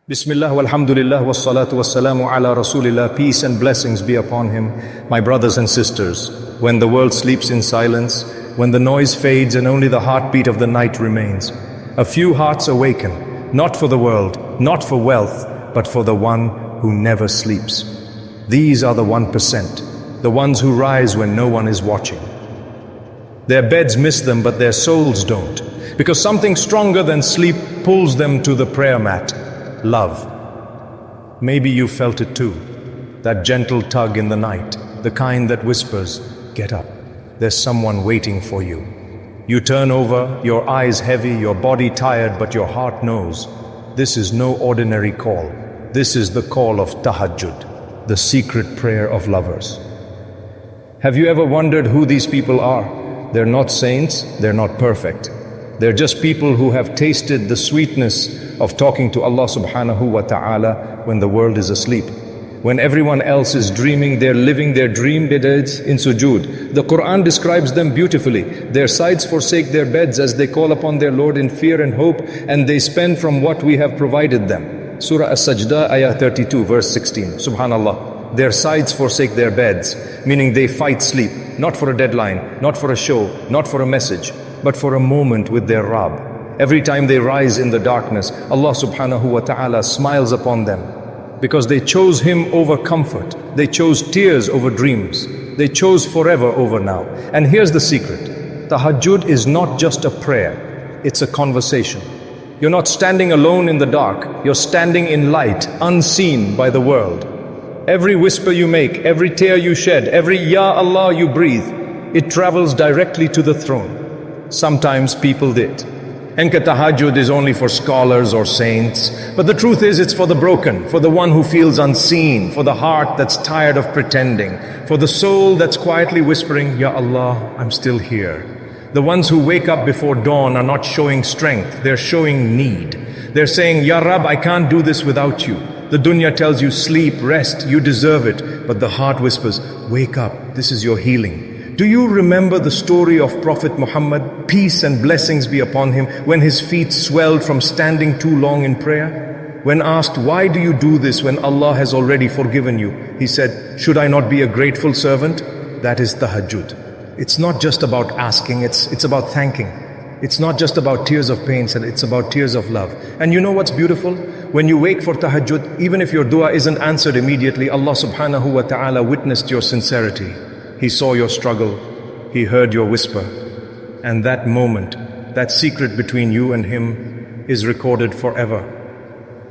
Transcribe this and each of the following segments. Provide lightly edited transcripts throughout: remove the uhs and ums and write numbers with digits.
Bismillah, walhamdulillah, wassalatu wassalamu ala rasulillah. Peace and blessings be upon him. My brothers and sisters, when the world sleeps in silence, when the noise fades and only the heartbeat of the night remains, a few hearts awaken, not for the world, not for wealth, but for the one who never sleeps. These are the 1%, the ones who rise when no one is watching. Their beds miss them, but their souls don't, because something stronger than sleep pulls them to the prayer mat. Love. Maybe you felt it too. That gentle tug in the night, the kind that whispers, "Get up, there's someone waiting for you." You turn over, your eyes heavy, your body tired, but your heart knows. This is no ordinary call. This is the call of Tahajjud, the secret prayer of lovers. Have you ever wondered who these people are? They're not saints, they're not perfect. They're just people who have tasted the sweetness of talking to Allah subhanahu wa ta'ala when the world is asleep. When everyone else is dreaming, they're living their dream beds in sujood. The Quran describes them beautifully. Their sides forsake their beds as they call upon their Lord in fear and hope, and they spend from what we have provided them. Surah As-Sajdah, ayah 32, verse 16. Subhanallah. Their sides forsake their beds, meaning they fight sleep, not for a deadline, not for a show, not for a message, but for a moment with their Rabb. Every time they rise in the darkness, Allah subhanahu wa ta'ala smiles upon them, because they chose Him over comfort. They chose tears over dreams. They chose forever over now. And here's the secret. Tahajjud is not just a prayer, it's a conversation. You're not standing alone in the dark, you're standing in light, unseen by the world. Every whisper you make, every tear you shed, every Ya Allah you breathe, it travels directly to the throne. Sometimes people did. And Tahajjud is only for scholars or saints. But the truth is, it's for the broken, for the one who feels unseen, for the heart that's tired of pretending, for the soul that's quietly whispering, Ya Allah, I'm still here. The ones who wake up before dawn are not showing strength, they're showing need. They're saying, Ya Rab, I can't do this without you. The dunya tells you, sleep, rest, you deserve it. But the heart whispers, wake up, this is your healing. Do you remember the story of Prophet Muhammad, peace and blessings be upon him, when his feet swelled from standing too long in prayer? When asked, why do you do this when Allah has already forgiven you? He said, should I not be a grateful servant? That is Tahajjud. It's not just about asking, it's about thanking. It's not just about tears of pain, it's about tears of love. And you know what's beautiful? When you wake for Tahajjud, even if your dua isn't answered immediately, Allah subhanahu wa ta'ala witnessed your sincerity. He saw your struggle, He heard your whisper, and that moment, that secret between you and Him is recorded forever.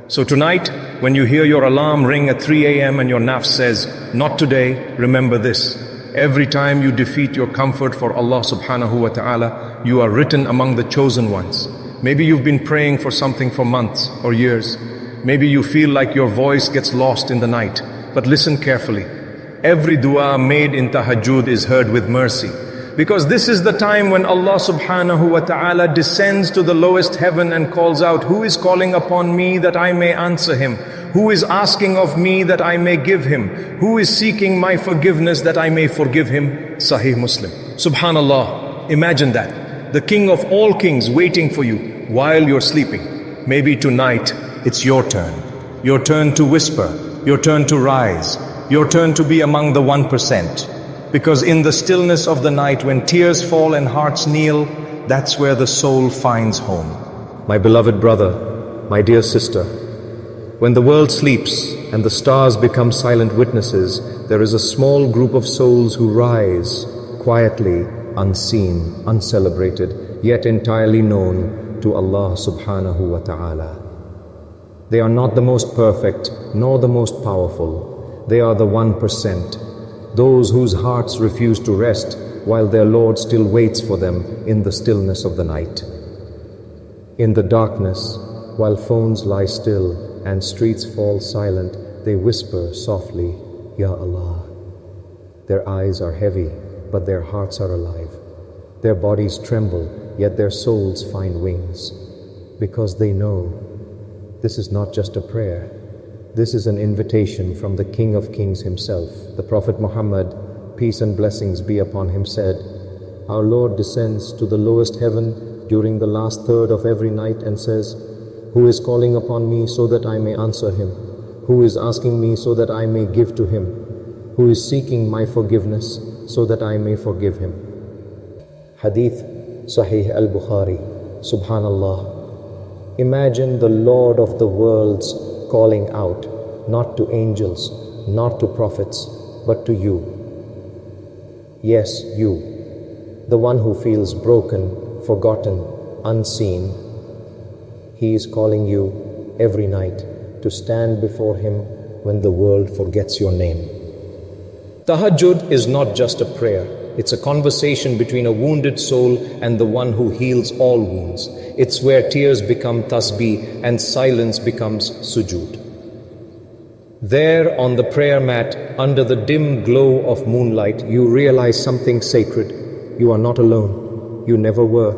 So tonight, when you hear your alarm ring at 3 a.m. and your nafs says, not today, remember this. Every time you defeat your comfort for Allah subhanahu wa ta'ala, you are written among the chosen ones. Maybe you've been praying for something for months or years. Maybe you feel like your voice gets lost in the night. But listen carefully. Every dua made in Tahajjud is heard with mercy. Because this is the time when Allah subhanahu wa ta'ala descends to the lowest heaven and calls out, who is calling upon me that I may answer him? Who is asking of me that I may give him? Who is seeking my forgiveness that I may forgive him? Sahih Muslim. Subhanallah, imagine that. The King of all kings waiting for you while you're sleeping. Maybe tonight it's your turn. Your turn to whisper. Your turn to rise. Your turn to be among the 1%. Because in the stillness of the night, when tears fall and hearts kneel, that's where the soul finds home. My beloved brother, my dear sister, when the world sleeps and the stars become silent witnesses, there is a small group of souls who rise, quietly, unseen, uncelebrated, yet entirely known to Allah subhanahu wa ta'ala. They are not the most perfect, nor the most powerful. They are the 1%, those whose hearts refuse to rest while their Lord still waits for them in the stillness of the night. In the darkness, while phones lie still and streets fall silent, they whisper softly, Ya Allah. Their eyes are heavy, but their hearts are alive. Their bodies tremble, yet their souls find wings. Because they know this is not just a prayer. This is an invitation from the King of Kings himself. The Prophet Muhammad, peace and blessings be upon him, said, our Lord descends to the lowest heaven during the last third of every night and says, Who is calling upon me so that I may answer him? Who is asking me so that I may give to him? Who is seeking my forgiveness so that I may forgive him? Hadith Sahih al-Bukhari. Subhanallah. Imagine the Lord of the worlds calling out, not to angels, not to prophets, but to you. Yes, you, the one who feels broken, forgotten, unseen. He is calling you every night to stand before him when the world forgets your name. Tahajjud is not just a prayer. It's a conversation between a wounded soul and the one who heals all wounds. It's where tears become tasbih and silence becomes sujood. There on the prayer mat, under the dim glow of moonlight, you realize something sacred. You are not alone. You never were.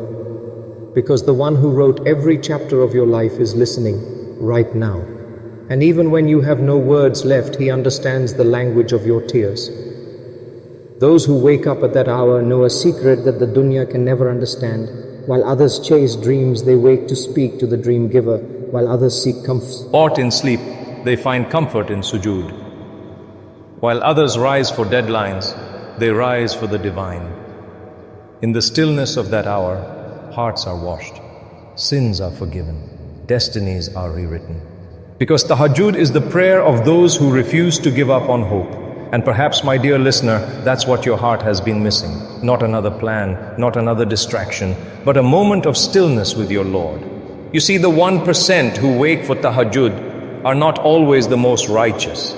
Because the one who wrote every chapter of your life is listening right now. And even when you have no words left, he understands the language of your tears. Those who wake up at that hour know a secret that the dunya can never understand. While others chase dreams, they wake to speak to the dream giver. While others seek comfort in sleep, they find comfort in sujood. While others rise for deadlines, they rise for the divine. In the stillness of that hour, hearts are washed, sins are forgiven, destinies are rewritten. Because tahajjud is the prayer of those who refuse to give up on hope. And perhaps, my dear listener, that's what your heart has been missing. Not another plan, not another distraction, but a moment of stillness with your Lord. You see, the 1% who wake for tahajjud are not always the most righteous.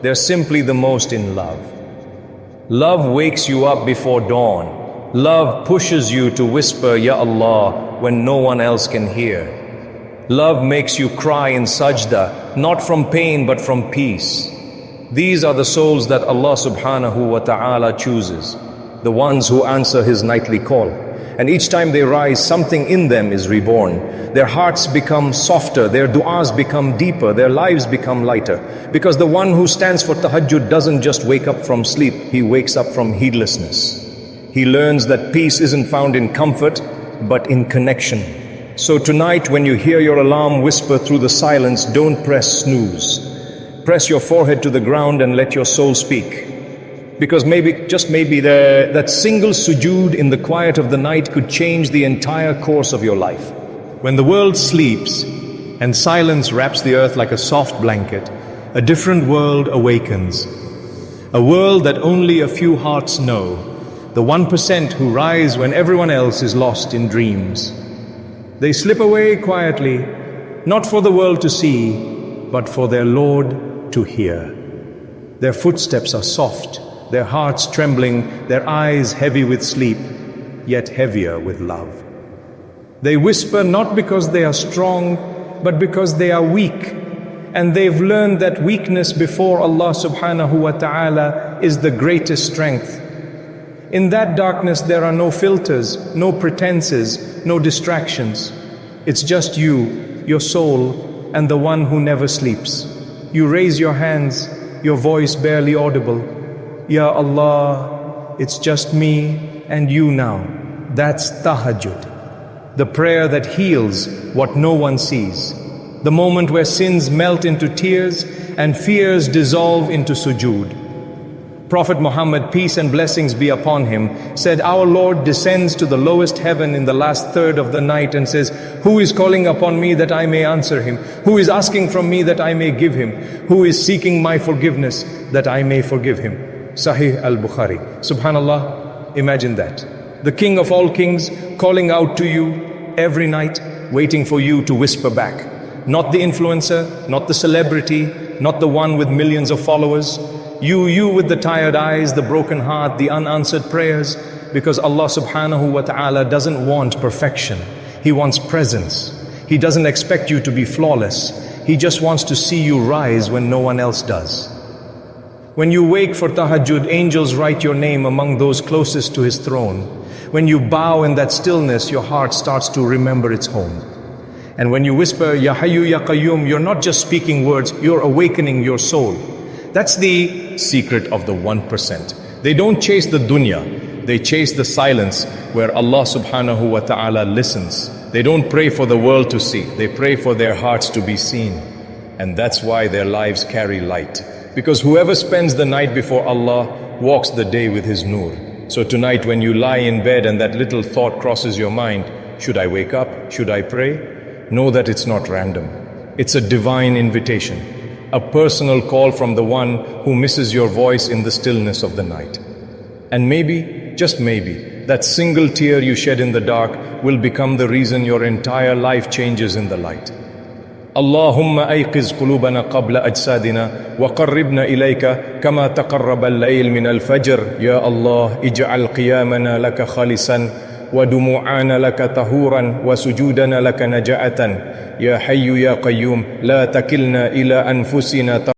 They're simply the most in love. Love wakes you up before dawn. Love pushes you to whisper, Ya Allah, when no one else can hear. Love makes you cry in sajda, not from pain but from peace. These are the souls that Allah subhanahu wa ta'ala chooses, the ones who answer His nightly call. And each time they rise, something in them is reborn. Their hearts become softer, their du'as become deeper, their lives become lighter. Because the one who stands for tahajjud doesn't just wake up from sleep, he wakes up from heedlessness. He learns that peace isn't found in comfort, but in connection. So tonight, when you hear your alarm whisper through the silence, don't press snooze. Press your forehead to the ground and let your soul speak. Because maybe, just maybe, that single sujood in the quiet of the night could change the entire course of your life. When the world sleeps and silence wraps the earth like a soft blanket, a different world awakens. A world that only a few hearts know. The 1% who rise when everyone else is lost in dreams. They slip away quietly, not for the world to see, but for their Lord to hear. Their footsteps are soft, their hearts trembling, their eyes heavy with sleep, yet heavier with love. They whisper not because they are strong, but because they are weak. And they've learned that weakness before Allah subhanahu wa ta'ala is the greatest strength. In that darkness there are no filters, no pretenses, no distractions. It's just you, your soul, and the one who never sleeps. You raise your hands, your voice barely audible. Ya Allah, it's just me and you now. That's tahajjud. The prayer that heals what no one sees. The moment where sins melt into tears and fears dissolve into sujood. Prophet Muhammad, peace and blessings be upon him, said, our Lord descends to the lowest heaven in the last third of the night and says, who is calling upon me that I may answer him? Who is asking from me that I may give him? Who is seeking my forgiveness that I may forgive him? Sahih al-Bukhari. Subhanallah, imagine that. The King of all kings calling out to you every night, waiting for you to whisper back. Not the influencer, not the celebrity, not the one with millions of followers. You with the tired eyes, the broken heart, the unanswered prayers. Because Allah subhanahu wa ta'ala doesn't want perfection. He wants presence. He doesn't expect you to be flawless. He just wants to see you rise when no one else does. When you wake for tahajjud, angels write your name among those closest to His throne. When you bow in that stillness, your heart starts to remember its home. And when you whisper, Ya Hayyu Ya Qayyum, you're not just speaking words, you're awakening your soul. That's the secret of the 1%. They don't chase the dunya, they chase the silence where Allah subhanahu wa ta'ala listens. They don't pray for the world to see, they pray for their hearts to be seen. And that's why their lives carry light. Because whoever spends the night before Allah walks the day with his nur. So tonight when you lie in bed and that little thought crosses your mind, should I wake up? Should I pray? Know that it's not random. It's a divine invitation, a personal call from the one who misses your voice in the stillness of the night. And maybe, just maybe, that single tear you shed in the dark will become the reason your entire life changes in the light. اللهم أيقظ قلوبنا قبل أجسادنا وقربنا إليك كما تقرب الليل من الفجر. يا الله اجعل قيامنا لك خالصا ودموعنا لك طهورا وسجودنا لك نجاة. يا حي يا قيوم لا تكلنا إلى أنفسنا